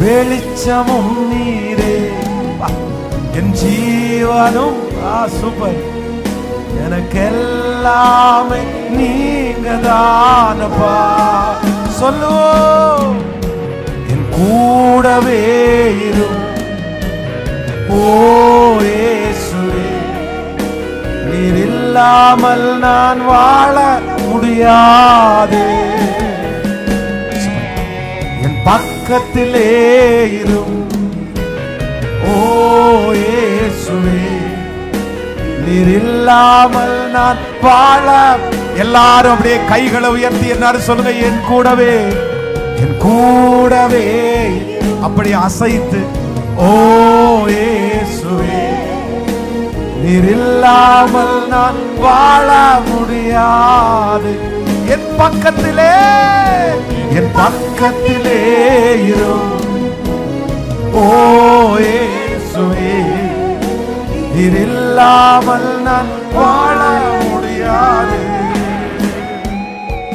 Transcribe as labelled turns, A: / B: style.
A: வெளிச்சமும் நீரே, என் ஜீவனும். சூப்பர். எனக்கு எல்லாமே நீங்க தானப்பா. சொல்லுவோம். என் கூடவே இரு ஓ இயேசுவே, நீர் இல்லாமல் நான் வாழ முடியாது. என் பக்கத்திலே இரு ஓ இயேசுவே, நீர் இல்லாமல் நான் வாழ. எல்லாரும் அப்படியே கைகளை உயர்த்தி எல்லாரும் சொல்லுங்க, என் கூடவே, என் கூடவே. அப்படி அசைத்து ஓ இயேசுவே, நீர் இல்லாமல் நான் வாழ முடியாது. என் பக்கத்திலே, என் பக்கத்திலே இரு ஓ இயேசுவே, நீர் இல்லாமல் நான் வாழ